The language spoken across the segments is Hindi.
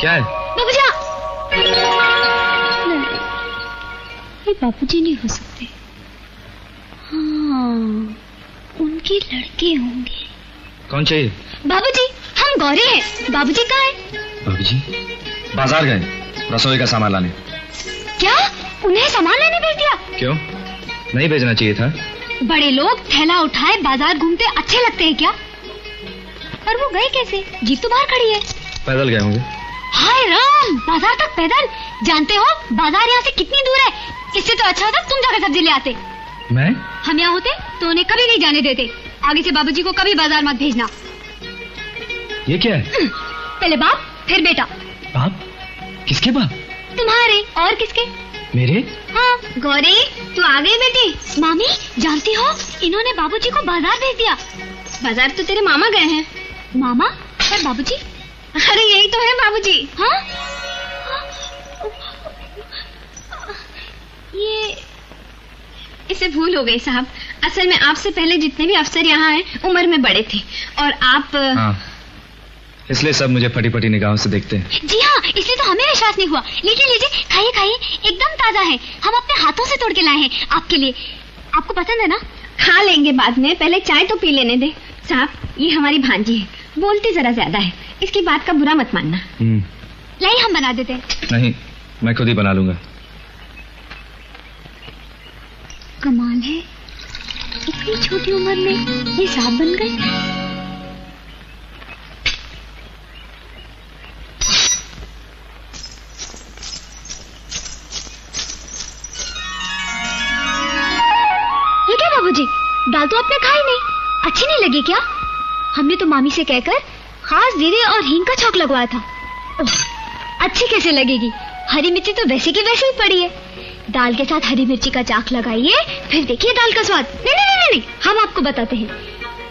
क्या है? बाबूजी, ये बाबूजी नहीं हो सकते। हाँ, उनके लड़के होंगे। कौन चाहिए? बाबूजी, हम गौरी हैं। बाबूजी कहाँ हैं? बाबूजी बाजार गए रसोई का सामान लाने। क्या? उन्हें सामान लेने भेज दिया? क्यों, नहीं भेजना चाहिए था? बड़े लोग थैला उठाए बाजार घूमते अच्छे लगते हैं क्या? और वो गए कैसे? जीप तो बाहर खड़ी है। पैदल गए होंगे। हाय राम, बाजार तक पैदल? जानते हो बाजार यहाँ से कितनी दूर है? इससे तो अच्छा होता तुम जाकर सब्जी ले आते। मैं? हम यहाँ होते तो उन्हें कभी नहीं जाने देते। आगे से बाबूजी को कभी बाजार मत भेजना। ये क्या है? पहले बाप फिर बेटा। बाप? किसके बाप? तुम्हारे। और किसके? मेरे? हाँ। गौरी, तू आ गई बेटी? मामी, जानती हो इन्होंने बाबूजी को बाजार भेज दिया। बाजार तो तेरे मामा गए हैं। मामा? पर बाबूजी? अरे यही तो है बाबूजी। हाँ? ये इसे भूल हो गई साहब। असल में आपसे पहले जितने भी अफसर यहाँ हैं उम्र में बड़े थे और आप। हाँ, इसलिए सब मुझे फटी फटी निगाहों से देखते हैं। जी हाँ, इसलिए तो हमें विश्वास नहीं हुआ। लीजिए लीजिए, खाइए खाइए, एकदम ताजा है। हम अपने हाथों से तोड़ के लाए हैं आपके लिए। आपको पसंद है ना? खा लेंगे बाद में, पहले चाय तो पी लेने दे। साहब, ये हमारी भांजी है, बोलती जरा ज्यादा है। इसकी बात का बुरा मत मानना। लाइए, हम बना देते हैं। नहीं, मैं खुद ही बना लूंगा। कमाल है, इतनी छोटी उम्र में ये साहब बन गए। बाबूजी, दाल तो आपने खाई नहीं, अच्छी नहीं लगी क्या? हमने तो मामी से कहकर खास जीरे और हींग का छौंक लगवाया था। ओह, अच्छी कैसे लगेगी? हरी मिर्ची तो वैसे की वैसे ही पड़ी है। दाल के साथ हरी मिर्ची का चाक लगाइए, फिर देखिए दाल का स्वाद। नहीं नहीं नहीं नहीं, हम आपको बताते हैं।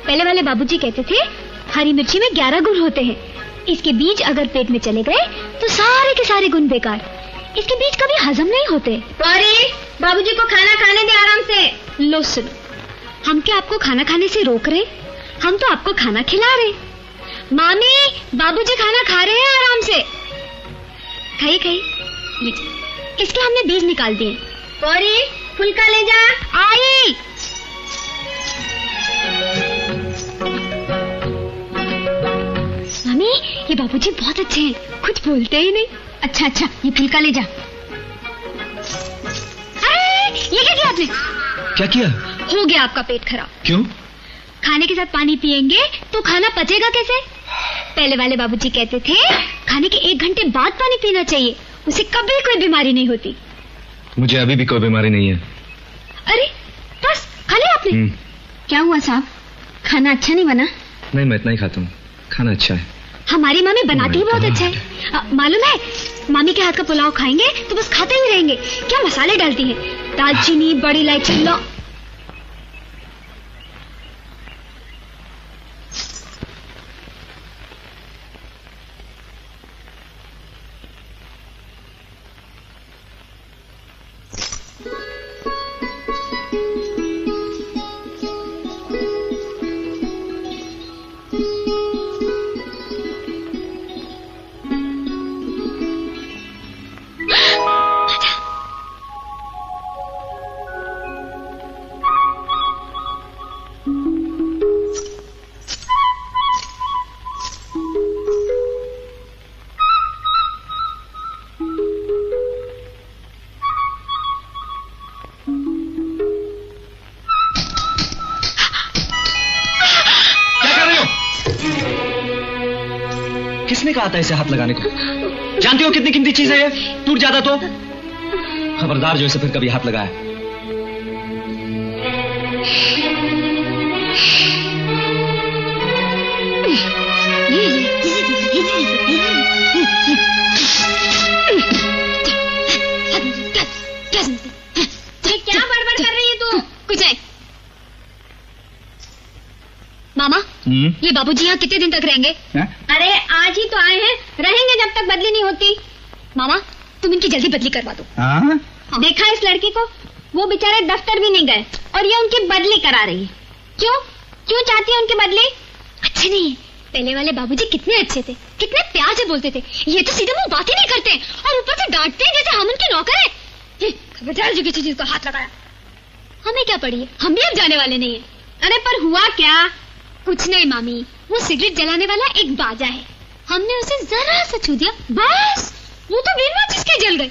पहले वाले बाबूजी कहते थे हरी मिर्ची में 11 गुण होते हैं। इसके बीज अगर पेट में चले गए तो सारे के सारे गुण बेकार। इसके बीज कभी हजम नहीं होते। अरे बाबूजी को खाना खाने दे आराम से। लो सुनो, हम क्या आपको खाना खाने से रोक रहे? हम तो आपको खाना खिला रहे। मामी, बाबूजी खाना खा रहे हैं आराम से। खाइए खाइए। लीजिए, इसके हमने बीज निकाल दिए। गौरी, फुल्का ले जा। आई। मामी, ये बाबूजी बहुत अच्छे हैं, कुछ बोलते ही नहीं। अच्छा अच्छा, ये फुल्का ले जा। अरे, ये क्या किया आपने? क्या किया? हो गया आपका पेट खराब। क्यों? खाने के साथ पानी पिएंगे तो खाना पचेगा कैसे? पहले वाले बाबूजी कहते थे खाने के 1 घंटे बाद पानी पीना चाहिए, उसे कभी कोई बीमारी नहीं होती। मुझे अभी भी कोई बीमारी नहीं है। अरे बस खा लिया आपने? क्या हुआ साहब, खाना अच्छा नहीं बना? नहीं, मैं इतना ही खाता हूँ, खाना अच्छा है। हमारी मामी बनाती ही बहुत अच्छा है। मालूम है, मामी के हाथ का पुलाव खाएंगे तो बस खाते ही रहेंगे। क्या मसाले डालती है, दालचीनी, बड़ी इलायची। लो, किसने कहा था इसे हाथ लगाने को? जानती हो कितनी कीमती चीज है ये? टूट जाता तो? खबरदार जो इसे फिर कभी हाथ लगाया। क्या बड़बड़ कर रही है तू? कुछ नहीं। मामा, ये बाबूजी यहाँ कितने दिन तक रहेंगे? अरे आज ही तो आए हैं, रहेंगे जब तक बदली नहीं होती। मामा, तुम इनकी जल्दी बदली करवा दो। हाँ? देखा इस लड़की को, वो बेचारे दफ्तर भी नहीं गए और ये उनकी बदली करा रही है। क्यों? क्यों चाहती है उनकी बदली? अच्छे नहीं है, पहले वाले बाबूजी कितने अच्छे थे। कितने प्यार से बोलते थे। ये तो सीधे मुंह बात ही नहीं करते और ऊपर से डांटते हैं जैसे हम उनके नौकर हैं। खबरदार जो किसी चीज को हाथ लगाया। हमें क्या पड़ी है, हम भी अब जाने वाले नहीं है। अरे पर हुआ क्या? कुछ नहीं मामी, वो सिगरेट जलाने वाला एक बाजा है, हमने उसे जरा सा छू दिया, बस वो तो बिना जिसके जल गए।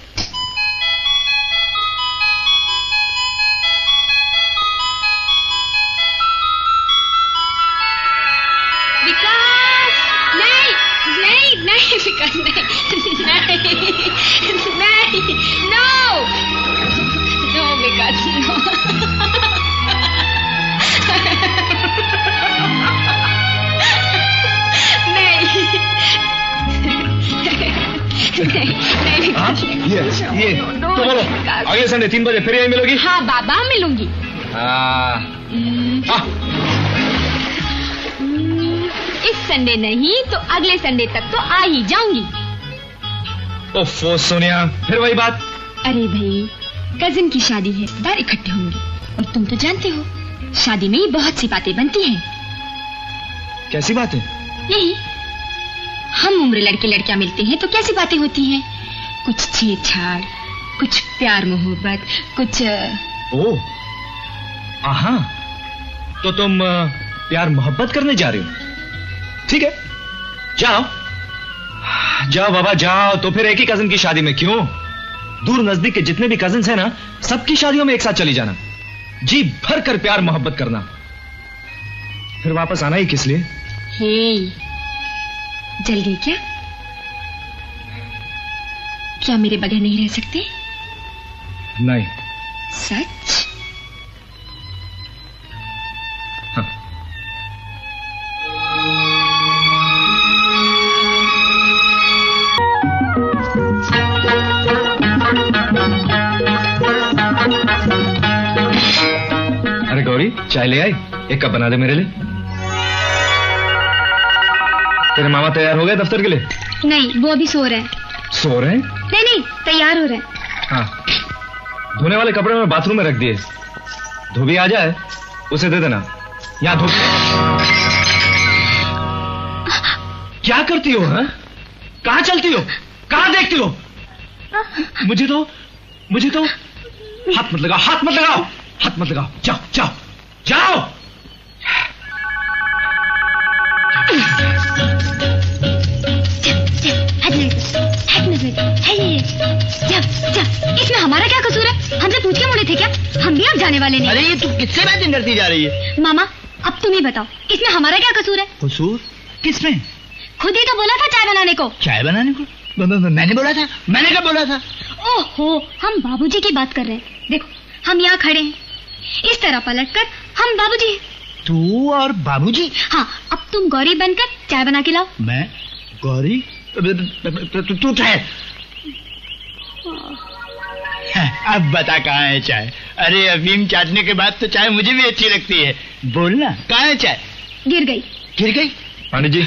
विकास नहीं नहीं नहीं, विकास नहीं नहीं नहीं, नो नो विकास नो। ये तो बोलो, अगले संडे 3 बजे फिर यही मिलोगी? हाँ बाबा मिलूंगी। इस संडे नहीं तो अगले संडे तक तो आ ही जाऊंगी। ओफो सोनिया, फिर वही बात। अरे भाई, कजिन की शादी है, बार इकट्ठे होंगे और तुम तो जानते हो शादी में ही बहुत सी बातें बनती हैं। कैसी बातें? यही, हम उम्र लड़के लड़कियां मिलते हैं तो कैसी बातें होती हैं, कुछ छेड़छाड़, कुछ प्यार मोहब्बत, कुछ। ओह, आहा, तो तुम प्यार मोहब्बत करने जा रही हो? ठीक है, जाओ जाओ बाबा जाओ। तो फिर एक ही कजिन की शादी में क्यों? दूर नजदीक के जितने भी कजिन्स हैं ना, सबकी शादियों में एक साथ चली जाना, जी भर कर प्यार मोहब्बत करना, फिर वापस आना ही किस लिए? हे, जल गई क्या? क्या मेरे बगैर नहीं रह सकते? नहीं। सच? हाँ। अरे गौरी, चाय ले आई? एक कप बना दे मेरे लिए। तेरे मामा तैयार हो गए दफ्तर के लिए? नहीं, वो अभी सो रहे हैं। सो रहे हैं? नहीं नहीं, तैयार हो रहे हैं। हाँ, धोने वाले कपड़े मैं बाथरूम में रख दिए, धोबी आ जाए उसे दे देना। यहाँ धो। क्या करती हो? हाँ, कहाँ चलती हो, कहाँ देखती हो? मुझे तो हाथ मत लगाओ, हाथ मत लगाओ, हाथ मत लगाओ। जाओ जाओ जाओ। इसमें हमारा क्या कसूर है? हमसे पूछ के मुड़े थे क्या? हम भी अब जाने वाले नहीं। अरे ये तू किससे बातें करती जा रही है? मामा, अब तुम ही बताओ, इसमें हमारा क्या कसूर है? कसूर किसमें? खुद ही तो बोला था चाय बनाने को। चाय बनाने को? मैंने बोला था? मैंने क्या बोला था? ओहो, हम बाबूजी की बात कर रहे हैं। देखो, हम यहाँ खड़े हैं, इस तरह पलटकर हम बाबूजी हैं। तू और बाबूजी? हाँ, अब तुम गौरी बनकर चाय बना के लाओ। मैं गौरी? तू चाय। अब बता कहाँ है चाय? अरे अफीम चाटने के बाद तो चाय मुझे भी अच्छी लगती है। बोलना, कहाँ है चाय? गिर गई। गिर गई? पंडित जी,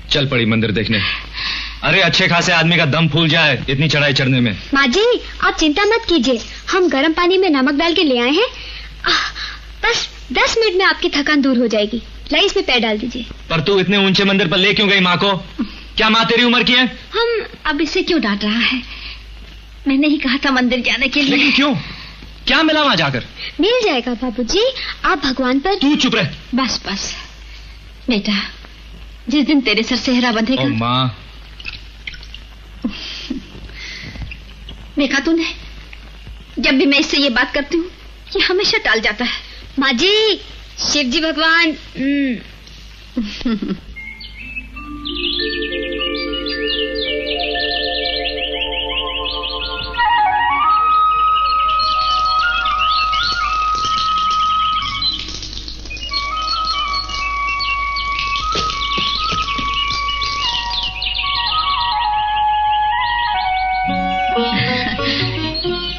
चल पड़ी मंदिर देखने। अरे अच्छे खासे आदमी का दम फूल जाए इतनी चढ़ाई चढ़ने में। माँ जी, आप चिंता मत कीजिए, हम गर्म पानी में नमक डाल के ले आए हैं। बस 10 मिनट में आपकी थकान दूर हो जाएगी। लाइए, इसमें पैर डाल दीजिए। पर तू इतने ऊंचे मंदिर पर ले क्यों गई माँ को? क्या माँ तेरी उम्र की है? हम अब इसे क्यों डांट रहा है? मैंने ही कहा था मंदिर जाने के लिए। लेकिन क्यों? क्या मिला वहां जाकर? मिल जाएगा बाबूजी, आप भगवान पर। तू चुप रह। बस बस बेटा, जिस दिन तेरे सर सेहरा बंधेगा। ओ माँ, देखा तूने, जब भी मैं इससे ये बात करती हूँ ये हमेशा टाल जाता है। माँ जी, शिव जी भगवान।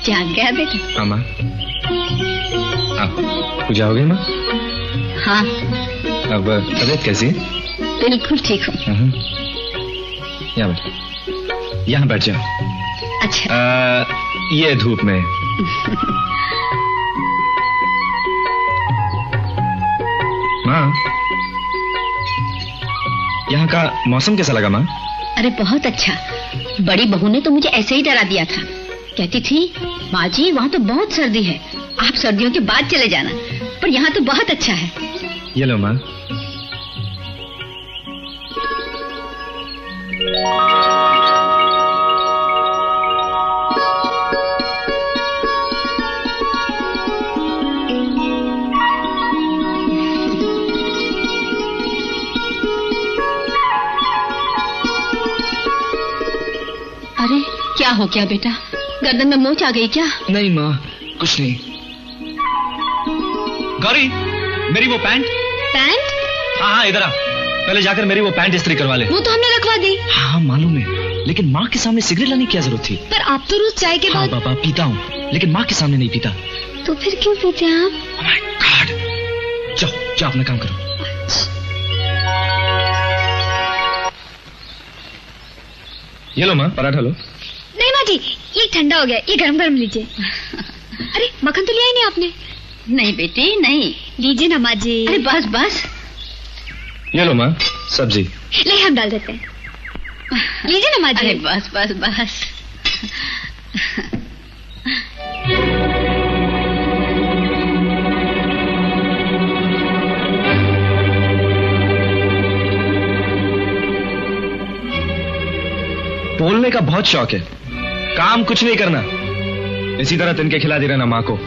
जाग गया बेटा? हाँ माँ। पूजा हो गई माँ? हाँ। अब तबीयत कैसी है? बिल्कुल ठीक हूँ। यहाँ बैठ, यहाँ बैठ जाओ। अच्छा। ये धूप में माँ, यहाँ का मौसम कैसा लगा माँ? अरे बहुत अच्छा। बड़ी बहू ने तो मुझे ऐसे ही डरा दिया था। कहती थी माँ जी वहाँ तो बहुत सर्दी है, आप सर्दियों के बाद चले जाना, पर यहाँ तो बहुत अच्छा है। ये लो माँ। अरे क्या हो गया बेटा, गर्दन में मोच आ गई क्या? नहीं माँ, कुछ नहीं। गौरी, मेरी वो पैंट। पैंट? हाँ इधर आ, पहले जाकर मेरी वो पैंट इस्त्री करवा ले। वो तो हमने रखवा दी। हाँ मालूम है, लेकिन माँ के सामने सिगरेट लाने की क्या जरूरत थी? पर आप तो रोज चाय के हाँ बाद। पापा पीता हूँ, लेकिन माँ के सामने नहीं पीता। तो फिर क्यों पीते हैं आप? Oh my God! जाओ जाओ अपना काम करो। ये लो माँ, पराठा लो। नहीं माँ जी, ये ठंडा हो गया, ये गरम गरम लीजिए। अरे मक्खन तो लिया ही नहीं आपने। नहीं बेटी नहीं। लीजिए ना माँ जी। अरे बस बस। ये लो माँ, सब्जी। ले हम डाल देते हैं। लीजिए ना माँ जी। अरे बस बस बस। बोलने का बहुत शौक है, काम कुछ नहीं करना। इसी तरह तिनके खिला दे रहना माँ को।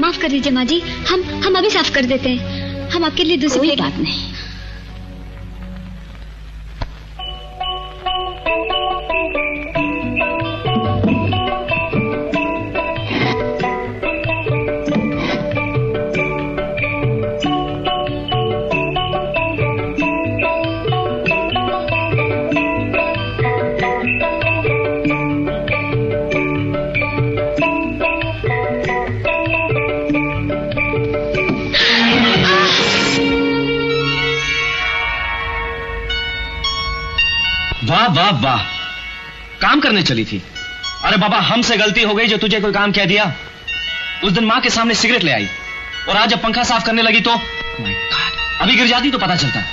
माफ कर दीजिए माँ जी, हम अभी साफ कर देते हैं। हम आपके लिए दूसरी कोई प्लेट। बात नहीं। वाह वाह वाह, काम करने चली थी। अरे बाबा, हमसे गलती हो गई जो तुझे कोई काम कह दिया। उस दिन माँ के सामने सिगरेट ले आई, और आज जब पंखा साफ करने लगी तो My God, अभी गिर जाती तो पता चलता।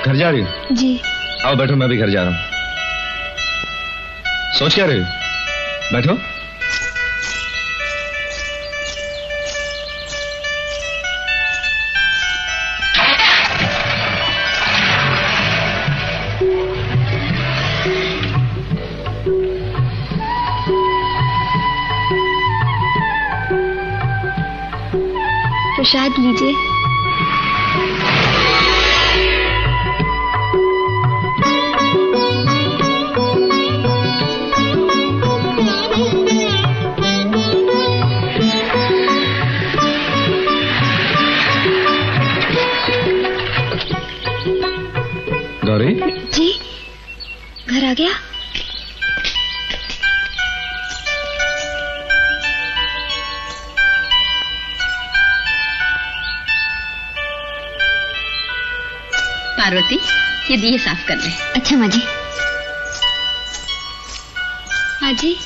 घर जा रही हो? जी। आओ बैठो, मैं भी घर जा रहा हूं। सोच क्या रहे हो? बैठो। प्रसाद लीजिए। गौरी जी, घर आ गया? पार्वती, ये दिए साफ कर ले। अच्छा माँ जी। माँ जी,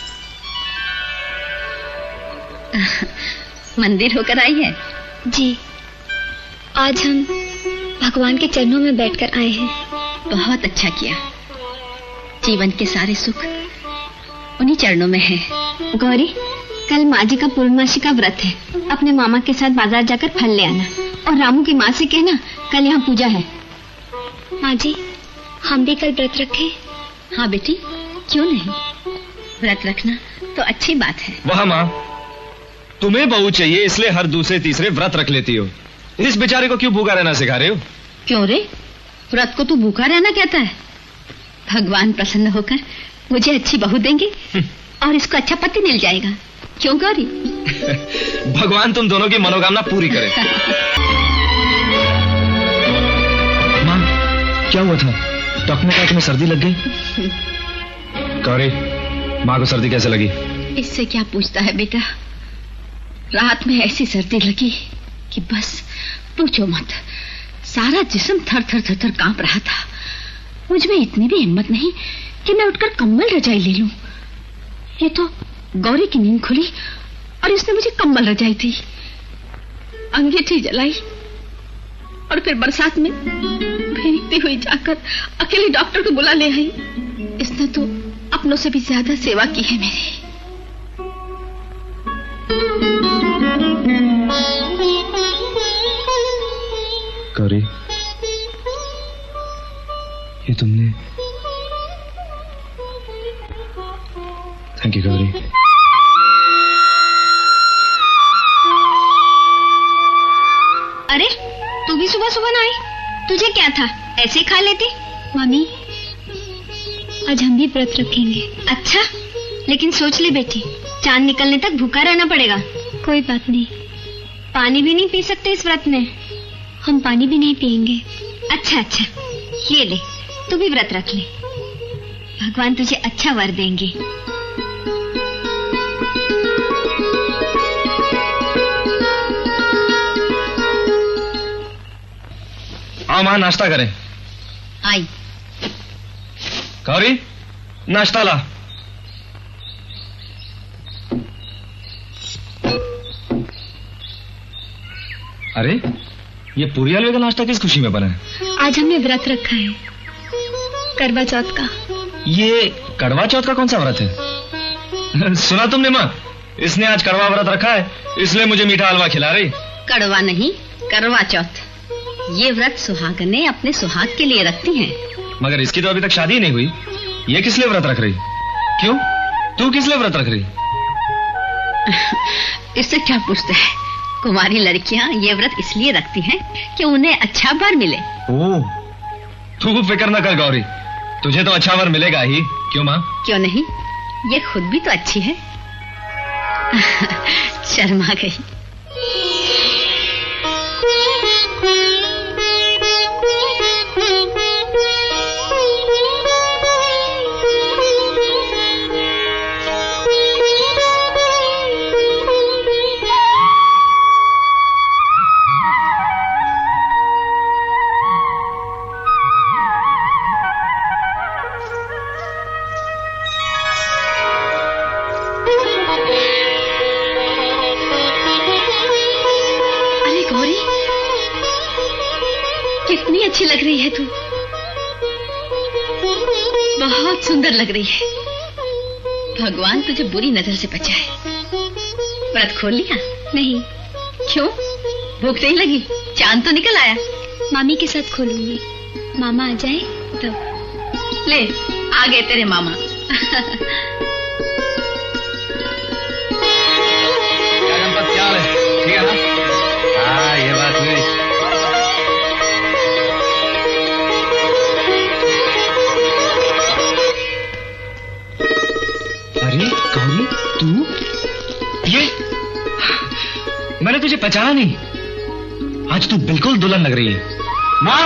मंदिर होकर आई है? जी, आज हम भगवान के चरणों में बैठकर आए हैं। बहुत अच्छा किया। जीवन के सारे सुख उन्हीं चरणों में है। गौरी, कल माँ जी का पूर्णमासी का व्रत है। अपने मामा के साथ बाजार जाकर फल ले आना, और रामू की माँ से कहना कल यहाँ पूजा है। माँ जी, हम भी कल व्रत रखें? हाँ बेटी, क्यों नहीं। व्रत रखना तो अच्छी बात है। वाह माँ, तुम्हें बहू चाहिए इसलिए हर दूसरे तीसरे व्रत रख लेती हो। इस बेचारे को क्यों भूखा रहना सिखा रहे हो? क्यों रे, व्रत को तू भूखा रहना कहता है? भगवान प्रसन्न होकर मुझे अच्छी बहू देंगे और इसको अच्छा पति मिल जाएगा। क्यों गौरी? भगवान तुम दोनों की मनोकामना पूरी करे। माँ, क्या हुआ था? डॉक्टर ने कहा तुम्हें सर्दी लग गई। गौरी, माँ को सर्दी कैसे लगी? इससे क्या पूछता है बेटा? रात में ऐसी सर्दी लगी कि बस पूछो मत। सारा जिस्म थर थर थर थर कांप रहा था। मुझ में इतनी भी हिम्मत नहीं कि मैं उठकर कंबल रजाई ले लूं। ये तो गौरी की नींद खुली और इसने मुझे कंबल रजाई थी, अंगीठी जलाई और फिर बरसात में भीगती हुई जाकर अकेले डॉक्टर को बुला ले आई। इसने तो अपनों से भी ज्यादा सेवा की है मेरी। गौरी, ये तुमने... थैंक यू गौरी। अरे तू भी सुबह सुबह ना आई? तुझे क्या था, ऐसे ही खा लेती? मम्मी, आज हम भी व्रत रखेंगे। अच्छा, लेकिन सोच ले बेटी, चांद निकलने तक भूखा रहना पड़ेगा। कोई बात नहीं, पानी भी नहीं पी सकते इस व्रत में। हम पानी भी नहीं पिएंगे। अच्छा अच्छा, ये ले, तू भी व्रत रख ले, भगवान तुझे अच्छा वर देंगे। आओ माँ, नाश्ता करें। आई। गौरी, नाश्ता ला। अरे, ये पूरी हलवे का नाश्ता किस खुशी में बना है? आज हमने व्रत रखा है, करवा चौथ का। ये करवा चौथ का कौन सा व्रत है? सुना तुमने माँ, इसने आज करवा व्रत रखा है, इसलिए मुझे मीठा हलवा खिला रही। कड़वा नहीं, करवा चौथ। ये व्रत सुहागनें अपने सुहाग के लिए रखती हैं। मगर इसकी तो अभी तक शादी ही नहीं हुई, ये किस लिए व्रत रख रही? क्यों, तू किस लिए व्रत रख रही? इससे क्या पूछते हैं? कुमारी लड़कियां ये व्रत इसलिए रखती हैं कि उन्हें अच्छा वर मिले। ओह, तू फिक्र न कर गौरी, तुझे तो अच्छा वर मिलेगा ही। क्यों माँ? क्यों नहीं, ये खुद भी तो अच्छी है। शर्मा गई। कितनी अच्छी लग रही है तू, बहुत सुंदर लग रही है। भगवान तुझे बुरी नजर से बचाए। व्रत खोल लिया? नहीं। क्यों, भूख नहीं लगी? चांद तो निकल आया। मामी के साथ खोलूंगी, मामा आ जाए तब। ले, आ गए तेरे मामा। क्या गणपत, क्या है? ठीक है ना? हाँ, ये बात हुई। अरे गौरी, तू? ये मैंने तुझे पहचाना नहीं। आज तू बिल्कुल दुल्हन लग रही है। माँ,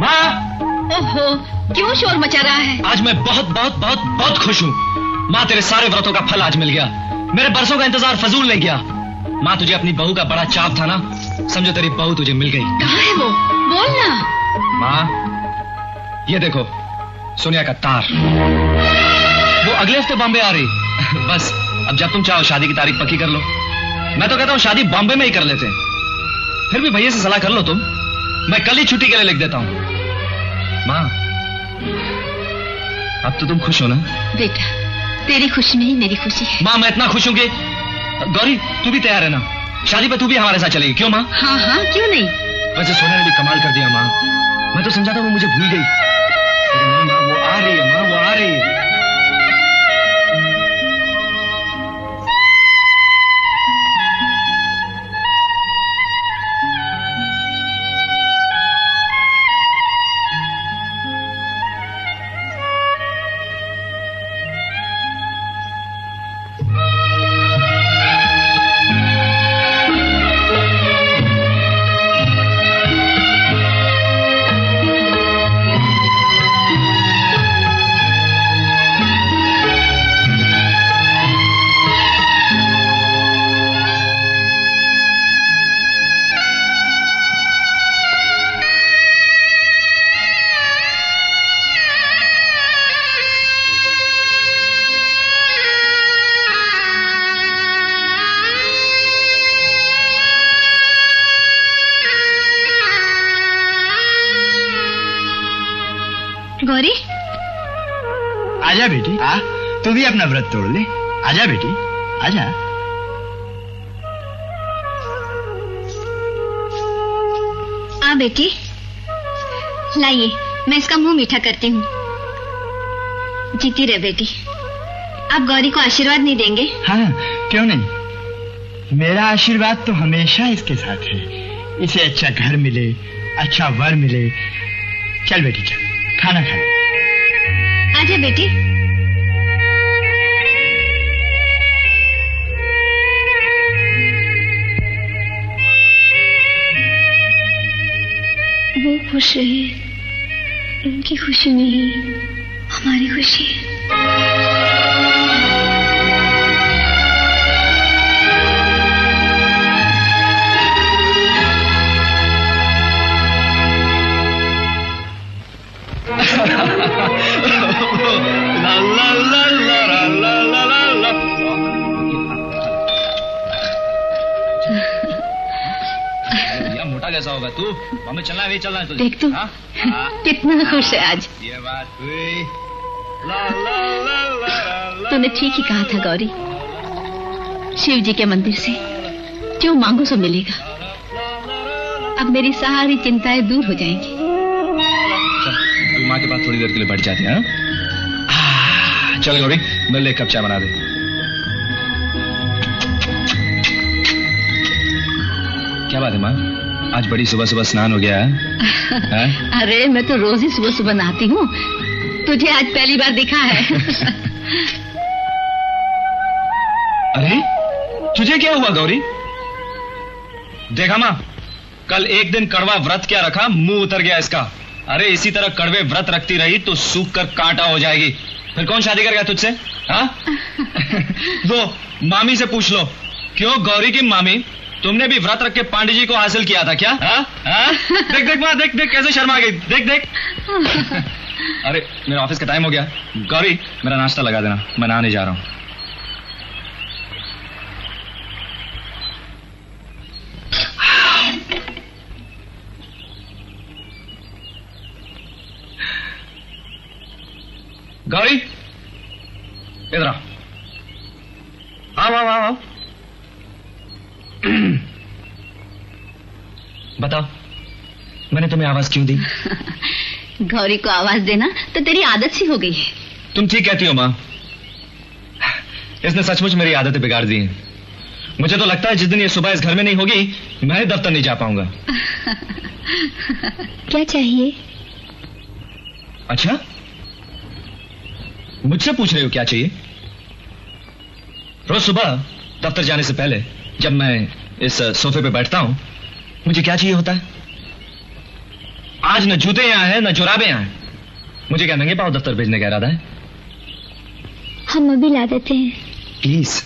माँ! ओहो, क्यों शोर मचा रहा है? आज मैं बहुत बहुत बहुत बहुत खुश हूँ। माँ, तेरे सारे व्रतों का फल आज मिल गया। मेरे बरसों का इंतजार फजूल नहीं गया। माँ, तुझे अपनी बहू का बड़ा चाव था ना, समझो तेरी बहू तुझे मिल गई। कहाँ है वो? बोल ना। माँ, ये देखो, सोनिया का तार। वो अगले हफ्ते बॉम्बे आ रही। बस अब जब तुम चाहो शादी की तारीख पक्की कर लो। मैं तो कहता हूँ शादी बॉम्बे में ही कर लेते हैं। फिर भी भैया से सलाह कर लो तुम, मैं कल ही छुट्टी के लिए लिख देता हूँ। माँ, अब तो तुम खुश हो ना? बेटा, तेरी खुशी में ही मेरी खुशी है। माँ, मैं इतना खुश हूँ कि गौरी, तू भी तैयार है ना? शादी पे तू भी हमारे साथ चलेगी, क्यों माँ? हाँ हाँ, क्यों नहीं। वैसे सोनिया ने भी कमाल कर दिया माँ। मैं तो समझा था वो मुझे भूल गई, लेकिन नहीं माँ, वो आ रही है। माँ, वो आ रही है। गौरी, आजा बेटी, आ तू भी अपना व्रत तोड़ ले। आजा बेटी, आजा। आ बेटी, लाइए, मैं इसका मुंह मीठा करती हूँ। जीती रहे बेटी। आप गौरी को आशीर्वाद नहीं देंगे? हाँ, क्यों नहीं। मेरा आशीर्वाद तो हमेशा इसके साथ है। इसे अच्छा घर मिले, अच्छा वर मिले। चल बेटी, चल खाना खा ले। आजा बेटी। वो खुश रहे, उनकी खुशी में ही हमारी खुशी है। ला ला ला ला ला ला ला ला। मोटा कैसा होगा तू? हमें चलना है, वही चलना है तुझे। देख तू कितना खुश है आज। ये बात हुई। ला ला ला ला ला। तूने ठीक ही कहा था गौरी, शिव जी के मंदिर से जो मांगो सो मिलेगा। अब मेरी सारी चिंताएं दूर हो जाएंगी। चल, माँ के पास थोड़ी देर के लिए बैठ जाते हैं। चल गौरी, मेरे लिए एक कप चाय बना दे। क्या बात है माँ, आज बड़ी सुबह सुबह स्नान हो गया है? अरे मैं तो रोज ही सुबह सुबह नहाती हूँ, तुझे आज पहली बार दिखा है। अरे तुझे क्या हुआ गौरी? देखा माँ, कल एक दिन कड़वा व्रत क्या रखा, मुंह उतर गया इसका। अरे इसी तरह कड़वे व्रत रखती रही तो सूख कर कांटा हो जाएगी। फिर कौन शादी करेगा तुझसे? हाँ? वो मामी से पूछ लो। क्यों गौरी की मामी, तुमने भी व्रत रख के पांडे जी को हासिल किया था क्या? हाँ? हाँ? देख देख माँ, देख देख कैसे शर्मा गई। देख देख। अरे मेरा ऑफिस का टाइम हो गया। गौरी मेरा नाश्ता लगा देना, मैं नहाने जा रहा हूँ। गौरी इधर आओ, आओ आओ आओ। बताओ, मैंने तुम्हें आवाज क्यों दी? गौरी को आवाज देना तो तेरी आदत सी हो गई है। तुम ठीक कहती हो माँ, इसने सचमुच मेरी आदतें बिगाड़ दी हैं। मुझे तो लगता है जिस दिन ये सुबह इस घर में नहीं होगी, मैं दफ्तर नहीं जा पाऊंगा। क्या चाहिए? अच्छा, मुझसे पूछ रहे हो क्या चाहिए? रोज सुबह दफ्तर जाने से पहले जब मैं इस सोफे पे बैठता हूं, मुझे क्या चाहिए होता है? आज न जूते यहां हैं न जुराबे यहां हैं। मुझे क्या नंगे पांव दफ्तर भेजने का इरादा है? हम अभी ला देते हैं। प्लीज।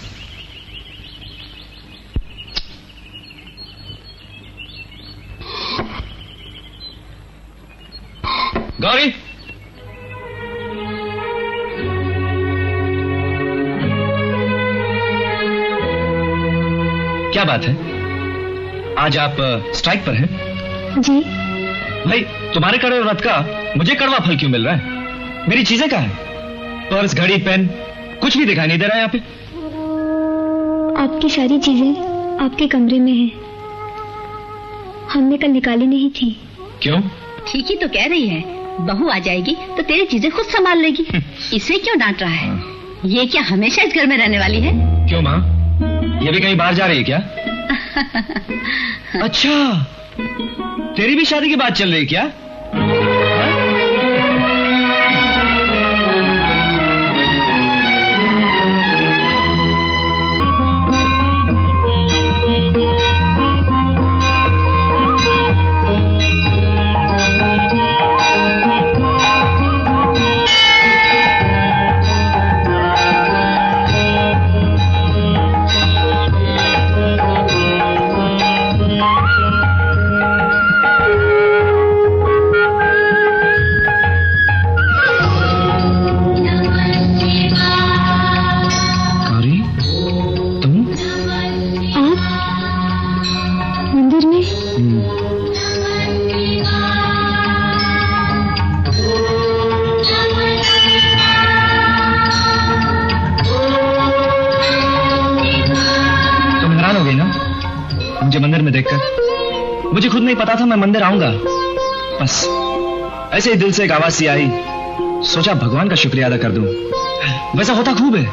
गौरी, क्या बात है, आज आप स्ट्राइक पर हैं? जी। भाई तुम्हारे कड़वे व्रत का मुझे कड़वा फल क्यों मिल रहा है? मेरी चीजें कहाँ हैं? पर्स, घड़ी, पेन, कुछ भी दिखाई नहीं दे रहा है यहाँ पे। आपकी सारी चीजें आपके कमरे में हैं। हमने कल निकाली नहीं थी। क्यों? ठीक ही तो कह रही है, बहू आ जाएगी तो तेरी चीजें खुद संभाल लेगी। इसे क्यों डांट रहा है? ये क्या हमेशा इस घर में रहने वाली है? क्यों माँ, ये भी कहीं बाहर जा रही है क्या? अच्छा, तेरी भी शादी की बात चल रही है क्या? मुझे मंदिर में देखकर। मुझे खुद नहीं पता था मैं मंदिर आऊंगा। बस ऐसे ही दिल से एक आवाज सी आई, सोचा भगवान का शुक्रिया अदा कर दूं। वैसा होता खूब है।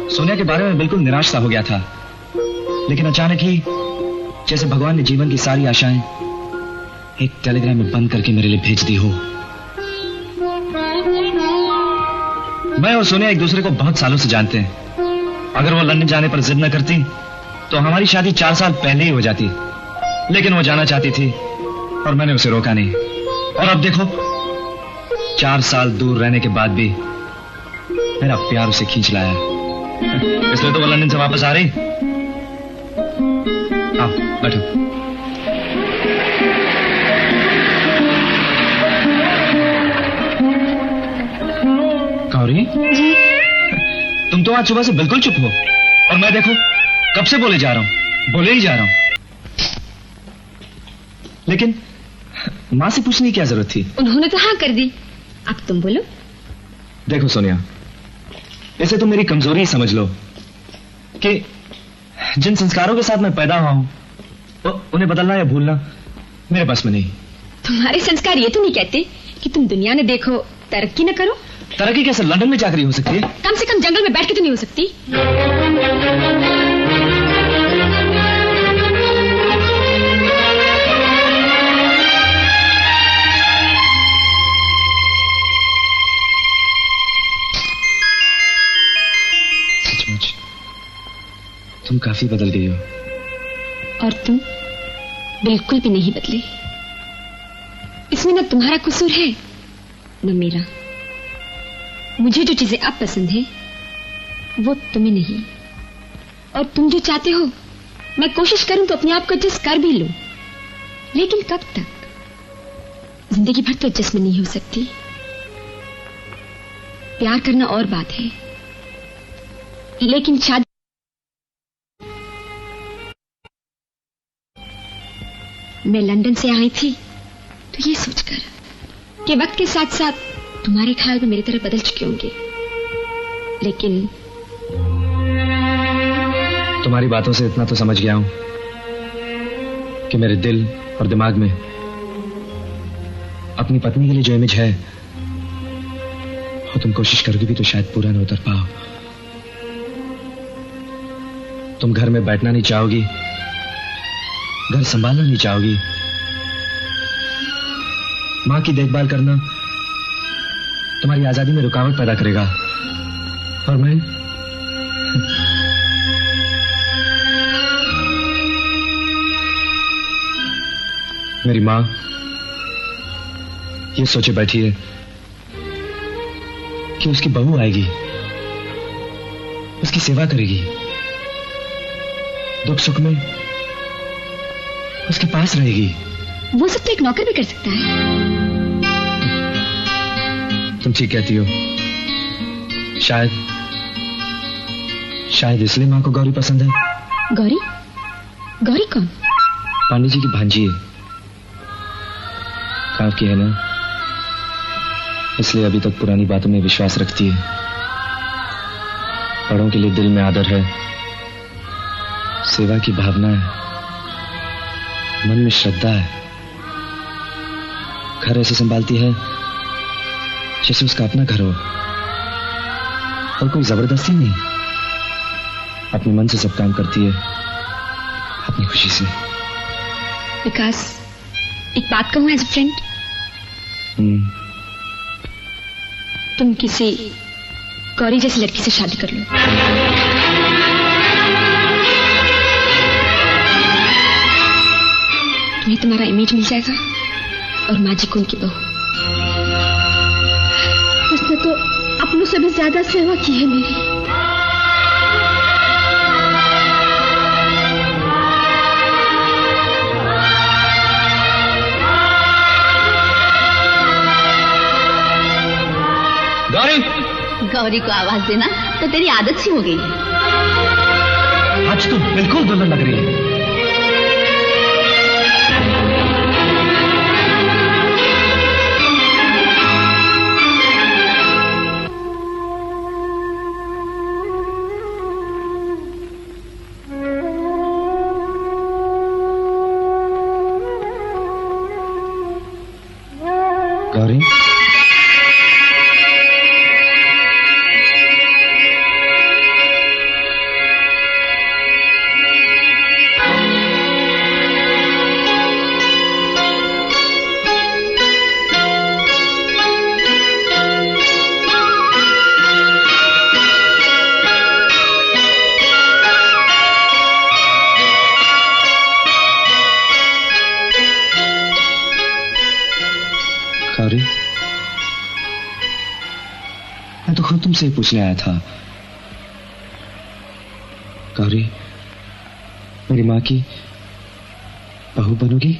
सोनिया के बारे में बिल्कुल निराश सा हो गया था, लेकिन अचानक ही जैसे भगवान ने जीवन की सारी आशाएं एक टेलीग्राम में बंद करके मेरे लिए भेज दी हो। मैं और सोनिया एक दूसरे को बहुत सालों से जानते हैं। अगर वो लंदन जाने पर जिद न करती तो हमारी शादी 4 साल पहले ही हो जाती, लेकिन वो जाना चाहती थी और मैंने उसे रोका नहीं। और अब देखो, 4 साल दूर रहने के बाद भी मेरा प्यार उसे खींच लाया। इसलिए तो वो लंदन से वापस आ रही। आओ बैठो। गौरी जी। तुम तो आज सुबह से बिल्कुल चुप हो, और मैं देखो कब से बोले जा रहा हूं, बोले ही जा रहा हूं। लेकिन मां से पूछने की क्या जरूरत थी? उन्होंने तो हाँ कर दी, अब तुम बोलो। देखो सोनिया, इसे तुम मेरी कमजोरी समझ लो कि जिन संस्कारों के साथ मैं पैदा हुआ हूं उन्हें बदलना या भूलना मेरे पास में नहीं। तुम्हारे संस्कार ये तो नहीं कहते कि तुम दुनिया में देखो, तरक्की न करो। तरक्की कैसे लंदन में चाकरी हो सकती है? कम से कम जंगल में बैठ के तो नहीं हो सकती। सचमुच तुम काफी बदल गई हो। और तुम बिल्कुल भी नहीं बदले। इसमें न तुम्हारा कसूर है न मेरा। मुझे जो चीजें अब पसंद है वो तुम्हें नहीं, और तुम जो चाहते हो मैं कोशिश करूं तो अपने आप को एडजस्ट कर भी लूं, लेकिन कब तक? जिंदगी भर तो एडजस्टमेंट नहीं हो सकती। प्यार करना और बात है, लेकिन शादी मैं लंदन से आई थी तो ये सोचकर कि वक्त के साथ साथ तुम्हारे ख्याल में मेरी तरह बदल चुके होंगे, लेकिन तुम्हारी बातों से इतना तो समझ गया हूं कि मेरे दिल और दिमाग में अपनी पत्नी के लिए जो इमेज है वो तुम कोशिश करोगी भी तो शायद पूरा न उतर पाओ। तुम घर में बैठना नहीं चाहोगी, घर संभालना नहीं चाहोगी, मां की देखभाल करना तुम्हारी आजादी में रुकावट पैदा करेगा। और मैं मेरी मां ये सोचे बैठी है कि उसकी बहू आएगी, उसकी सेवा करेगी, दुख सुख में उसके पास रहेगी। वो सब तो एक नौकर भी कर सकता है। तुम ठीक कहती हो। शायद इसलिए मां को गौरी पसंद है। गौरी? गौरी कौन? पांडे जी की भांजी है, काफ की है ना, इसलिए अभी तक पुरानी बातों में विश्वास रखती है। बड़ों के लिए दिल में आदर है, सेवा की भावना है, मन में श्रद्धा है। घर ऐसे संभालती है जैसे उसका अपना घर हो, और कोई जबरदस्ती नहीं, अपने मन से सब काम करती है, अपनी खुशी से। विकास, एक बात कहूं एज अ फ्रेंड? तुम किसी गौरी जैसी लड़की से शादी कर लो। तुम्हें तुम्हारा इमेज मिल जाएगा और माँ जी को उनकी बहू। उसने तो अपनों से भी ज्यादा सेवा की है मेरी। गौरी को आवाज देना तो तेरी आदत सी हो गई है। आज तो बिल्कुल दुल्हन लग रही है। गौरी, मैं तो खुद तुमसे ही पूछने आया था। गौरी, मेरी माँ की बहू बनोगी?